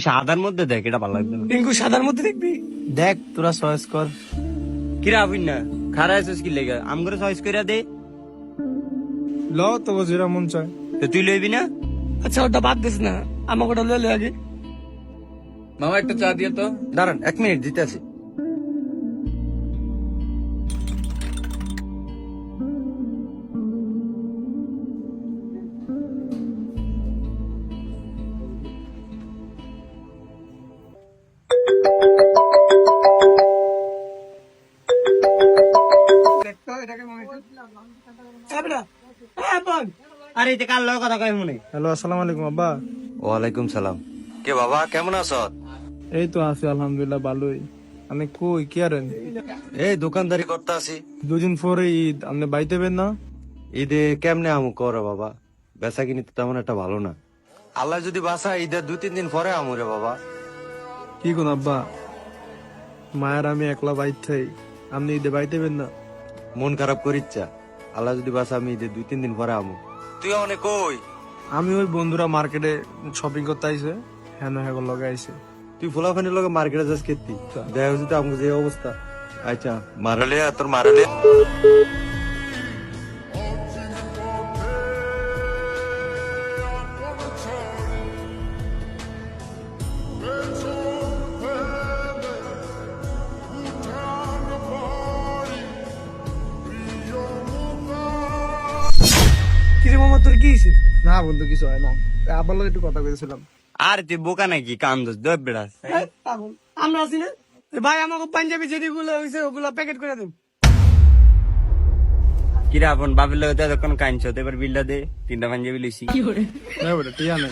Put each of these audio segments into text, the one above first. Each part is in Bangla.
সাদার মধ্যে দেখ, এটা ভালো লাগবে না। রিঙ্কু সাদার মধ্যে দেখবি, দেখ তোরা চয়েস কর। কিরা আবিন না খারা আছিস কি লেগে আম করে চয়েস করে দে। ল তোকে যেটা মন চায়। তো তুই লইবি না? আচ্ছা ওটা বাদ দিস না, আমাকে ওটা লইলে আগে। মামা একটা চা দিয়ে তো। দাঁড়ান 1 মিনিট দিতে আছি। আরে এটা কার লগে কথা কই মনে? হ্যালো, আসসালামু আলাইকুম আব্বা। ওয়ালাইকুম সালাম। কে বাবা কেমন আছো? এই তো আছি আলহামদুলিল্লাহ ভালোই। আপনি কই কি আরেন? এই দোকানদারি করতে আসি। দুদিন পরে ঈদ, আপনি বাইতে বেন না? ঈদে কেমনে আমু করে বাবা, বেচা কিনি তো তেমন একটা ভালো না। আল্লাহ যদি বাসা ঈদের 2-3 দিন পরে আমু রে বাবা। কি কোন আব্বা, মায়ের আমি একলা বাইতে, আপনি ঈদে বাইতে বেন না? মন খারাপ করিচ্ছা, আল্লাহ যদি বাসা আমি ঈদের 2-3 দিন পরে আমু। তুই অনেক কই? আমি ওই বন্ধুরা মার্কেটে শপিং করতে আইছে, হ্যাঁ হ্যাঁ লগে আইছে। তুই ফুলাফানির লগে মার্কেটে যাস কেতি, দেখা যদি আমু যে অবস্থা। আচ্ছা মারালে তোর মারালে। কিরে মামা তোর কি হয়েছে? না বন্ধু কিছু হয় না, আব্বার লগে একটু কথা কইছিলাম। আর তুই বোকা নাকি কান্দস দব বেড়াস? পাগল, আমরা আছি না? ভাই আমাকে পাঞ্জাবি যেগুলো হয়েছে ওগুলো প্যাকেট করে দেন। কিরা আপন বাপের লগে তো এতক্ষণ কাঁদছ, এবার বিলটা দে, 3টা পাঞ্জাবি লইছি। না বেটা টিয়া নাই।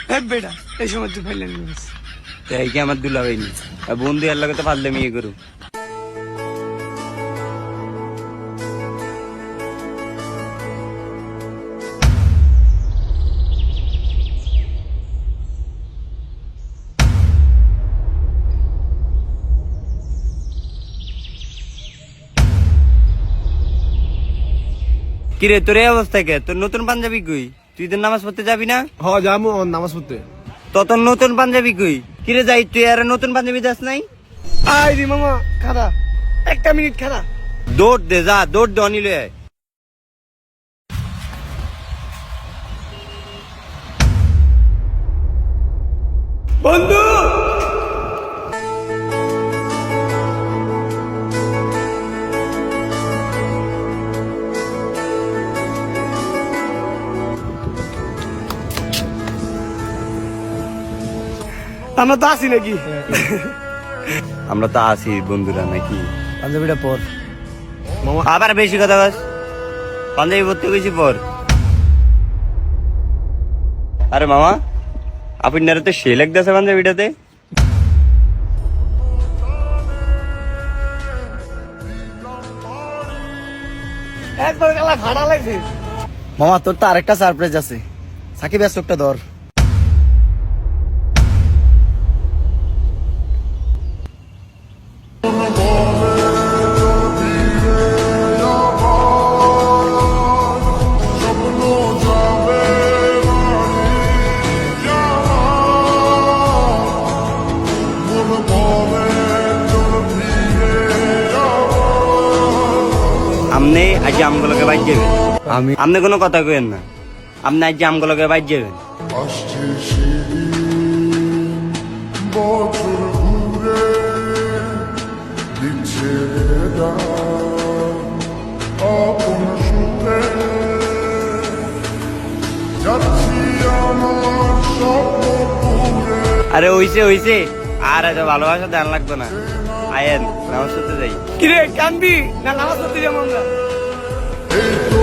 হ্যাঁ বেটা, এই সময় তুই ফাইলেন তো এই কি আমার দুলা হইনি, বন্ধু এর লগে তো পারলে ইয়ে করু। কিরে তোর এই অবস্থা কে? তোর নতুন পাঞ্জাবি কই? তুই তো নামাজ পড়তে যাবি না? হ যামু নামাজ পড়তে। তো তোর নতুন পাঞ্জাবি কই? কিরে যাই তুই আর নতুন পাঞ্জাবি দাস নাই? আই রে মামা খারা, 1 মিনিট খারা। দৌড় দে, যা দৌড় দে, অনিলে আয়। বন্ধু আমরা তো আসি নাকি? আমরা তো আছি বন্ধুরা নাকি? পাঞ্জাবিটা পর। আবার বেশি কথা বস, পাঞ্জাবি পড়তে গেছি পর। আরে মামা আপনারা তো সে লাগতেছে পাঞ্জাবিটাতে। একবার গেলা ভাড়া লাগছে। মামা তোর তো আরেকটা সারপ্রাইজ আছে, সাকিব একটা ধর। আপনি আজ আমগুলোকে বাইর যাবেন, আপনি কোনো কথা কইেন না। আপনি আজ আমগুলোকে বাইর যাবেন। আসছে সেদিন বছর ঘুরে দিচ্ছে আপন সুরে যাচ্ছি আমার স্বপ্ন পুরে। আরে হইছে হইছে, আর এত ভালোবাসা ধ্যান লাগতো না। আয়েন নামাজ পড়তে যাই। কিরে কান্দি না নামাজ পড়তে যাবো আমরা? এই তো